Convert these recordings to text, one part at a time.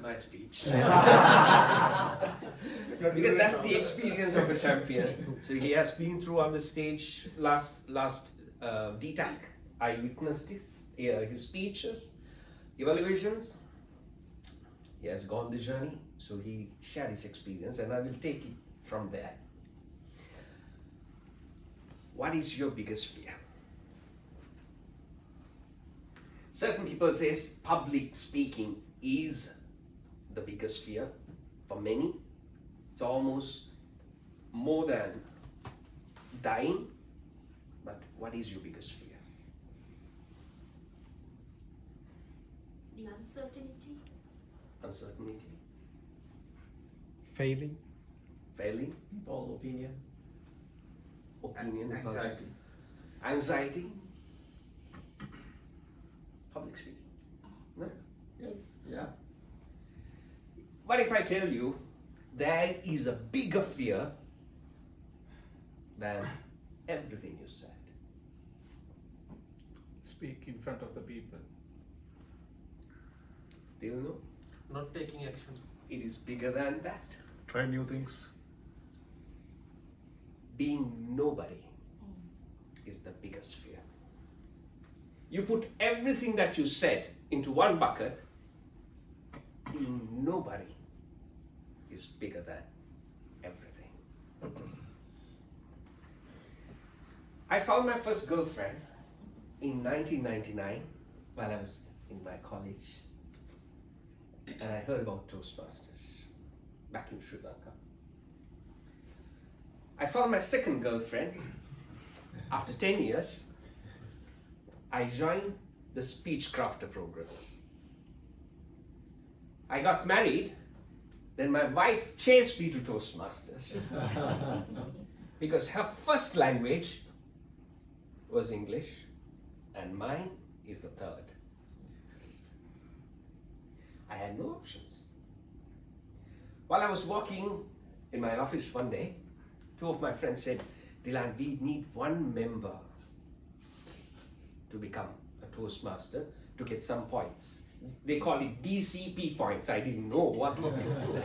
heard my speech. Because that's the experience of a champion. So he has been through on the stage last DTAC. I witnessed his speeches, evaluations. He has gone the journey, so he shared his experience, and I will take it from there. What is your biggest fear? Certain people say public speaking is the biggest fear. For many, it's almost more than dying. But what is your biggest fear? The uncertainty. Uncertainty. Failing. Failing. People's opinion. Opinion. Anxiety. Anxiety. Public speaking. No? Yes. Yeah. What if I tell you there is a bigger fear than everything you said? Speak in front of the people. Still no? Not taking action. It is bigger than that. Try new things. Being nobody is the biggest fear. You put everything that you said into one bucket. Being nobody is bigger than everything. I found my first girlfriend in 1999 while I was in my college, and I heard about Toastmasters back in Sri Lanka. I found my second girlfriend after 10 years. I joined the Speech Crafter program. I got married, then my wife chased me to Toastmasters because her first language was English and mine is the third. I had no options. While I was walking in my office one day, two of my friends said, Dilan, we need one member to become a Toastmaster to get some points. They call it DCP points. I didn't know what the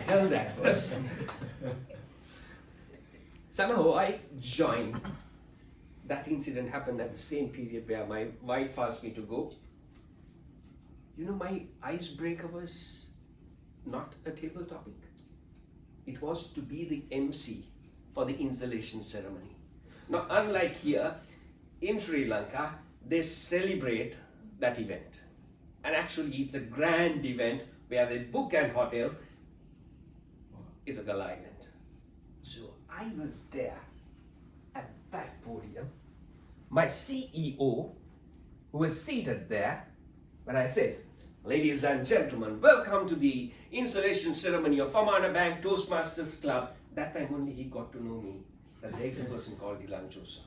hell that was. Somehow I joined. That incident happened at the same period where my wife asked me to go. You know, my icebreaker was not a table topic. It was to be the MC for the installation ceremony. Now, unlike here, in Sri Lanka, they celebrate that event. And actually, it's a grand event where they book an hotel. It's a gala event. So I was there at that podium. My CEO, who was seated there, when I said, ladies and gentlemen, welcome to the installation ceremony of Famana Bank Toastmasters Club. That time only he got to know me, that there is a person called Dilan Joseph.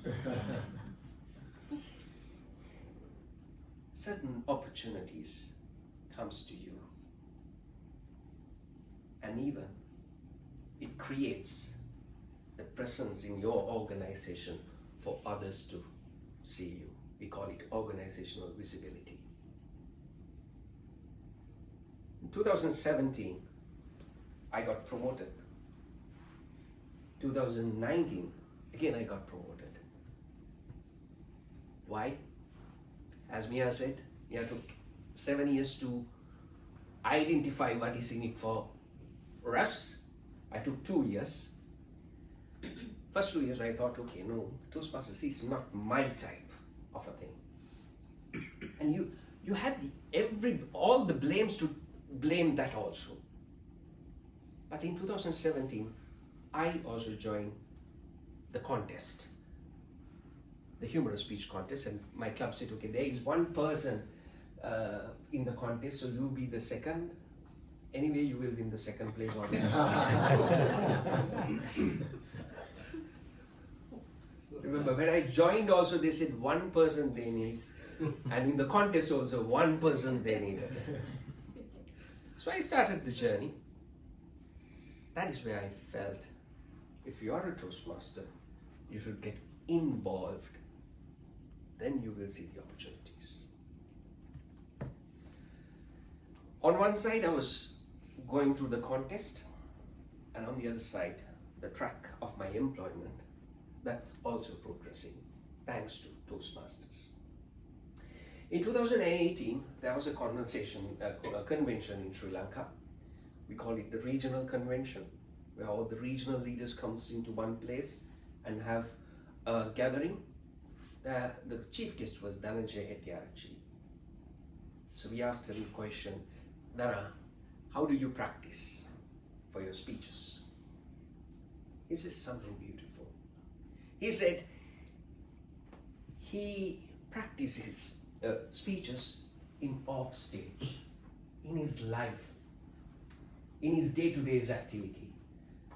Certain opportunities comes to you, and even it creates the presence in your organization for others to see you. We call it organizational visibility. In 2017, I got promoted. 2019, again I got promoted. Why? As Mia said, Mia took 7 years to identify what is in it for us. I took 2 years. First 2 years I thought, okay, no, Toastmasters is not my type of a thing. And you had all the blames to blame that also. But in 2017, I also joined the contest, the humorous speech contest, and my club said, okay, there is one person in the contest, so you be the second. Anyway, you will win the second place or Remember, when I joined also, they said one person they need, and in the contest also, one person they needed. So I started the journey. That is where I felt, if you are a Toastmaster, you should get involved. Then you will see the opportunities. On one side, I was going through the contest, and on the other side, the track of my employment that's also progressing thanks to Toastmasters. In 2018, there was a convention in Sri Lanka. We call it the regional convention, where all the regional leaders comes into one place and have a gathering. The chief guest was Dilan actually. So we asked him the question, Dara, how do you practice for your speeches? He says something beautiful. He said he practices speeches in off stage, in his life, in his day-to-day activity.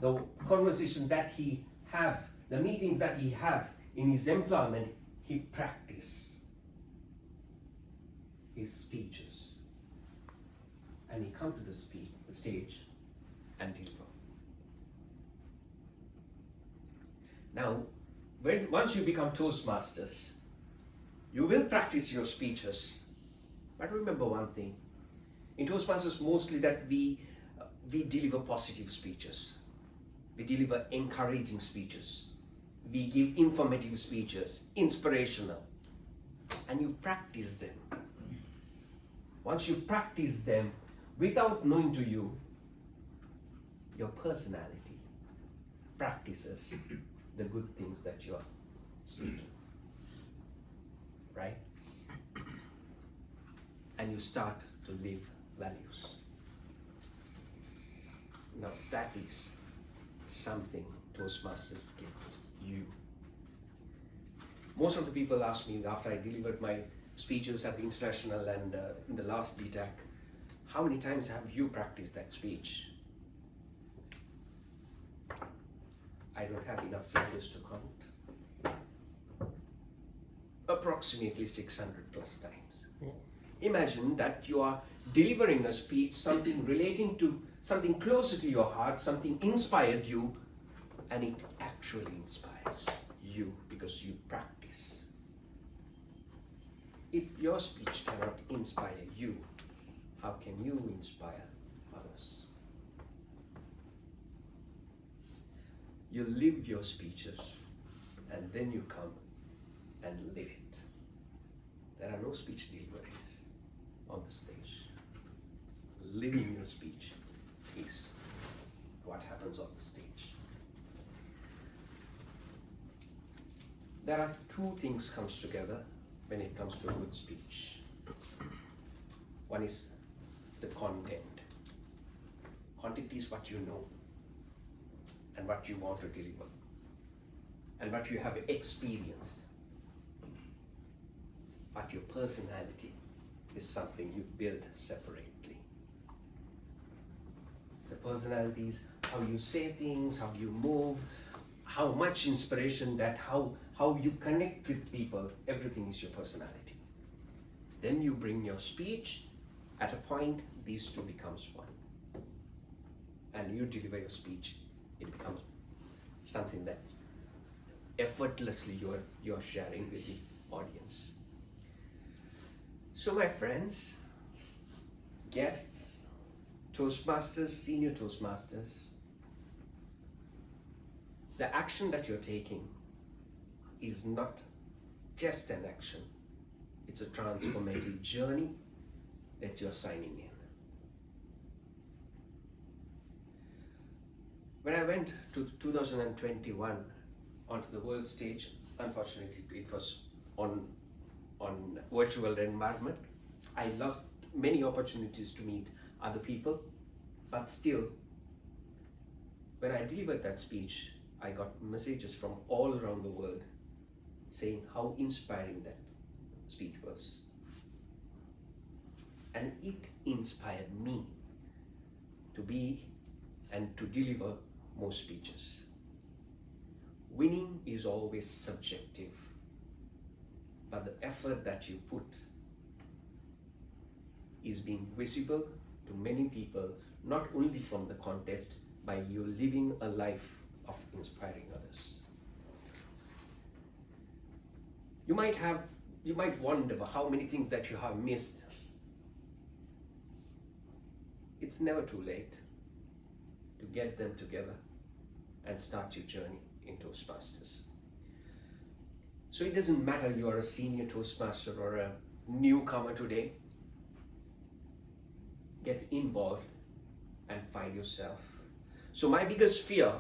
The conversation that he have, the meetings that he have in his employment, he practice his speeches. And he come to the stage and deliver. Now, once you become Toastmasters, you will practice your speeches. But remember one thing, in Toastmasters mostly that we deliver positive speeches. We deliver encouraging speeches. We give informative speeches, inspirational. And you practice them. Once you practice them, without knowing to you, your personality practices the good things that you are speaking. Right? And you start to live values. Now that is something Toastmasters gives you. Most of the people ask me after I delivered my speeches at the international and in the last DTAC, how many times have you practiced that speech? I don't have enough fingers to count. Approximately 600 plus times. Imagine that you are delivering a speech, something relating to something closer to your heart, something inspired you, and it actually inspires you because you practice. If your speech cannot inspire you, how can you inspire others? You live your speeches and then you come and live it. There are no speech deliveries on the stage. Living your speech is what happens on the stage. There are two things comes together when it comes to a good speech. One is the content. Content is what you know and what you want to deliver and what you have experienced. But your personality is something you build separately. The personality is how you say things, how you move, how much inspiration that, how you connect with people, everything is your personality. Then you bring your speech, at a point these two becomes one. And you deliver your speech, it becomes something that effortlessly you're sharing with the audience. So my friends, guests, Toastmasters, senior Toastmasters, the action that you're taking is not just an action. It's a transformative journey that you're signing in. When I went to 2021 onto the world stage, unfortunately it was on virtual environment. I lost many opportunities to meet other people, but still, when I delivered that speech, I got messages from all around the world saying how inspiring that speech was. And it inspired me to be and to deliver more speeches. Winning is always subjective, but the effort that you put is being visible to many people, not only from the contest, by you living a life of inspiring others. You might wonder how many things that you have missed. it's never too late to get them together and start your journey in Toastmasters. So it doesn't matter you are a senior Toastmaster or a newcomer today. Get involved and find yourself. So my biggest fear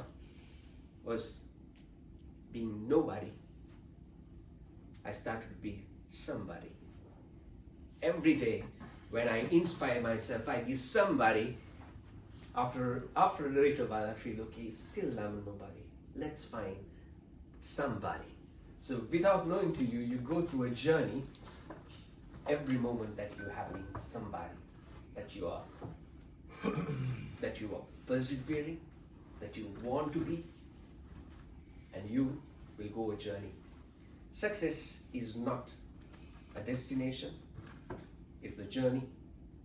was being nobody. I started to be somebody. Every day when I inspire myself, I be somebody. After a little while, I feel, okay, still I'm a nobody. Let's find somebody. So without knowing to you, you go through a journey. Every moment that you have been somebody that you are, that you are persevering, that you want to be, and you will go a journey. Success is not a destination, it's the journey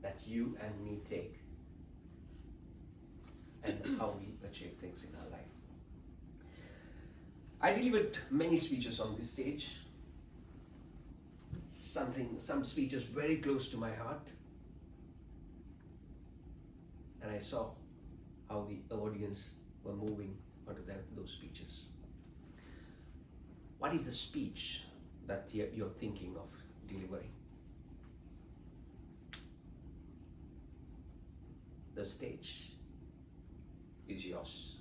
that you and me take and how we achieve things in our life. I delivered many speeches on this stage. Some speeches very close to my heart. And I saw how the audience were moving onto those speeches. What is the speech that you're thinking of delivering? The stage is yours.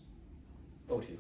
Over to you.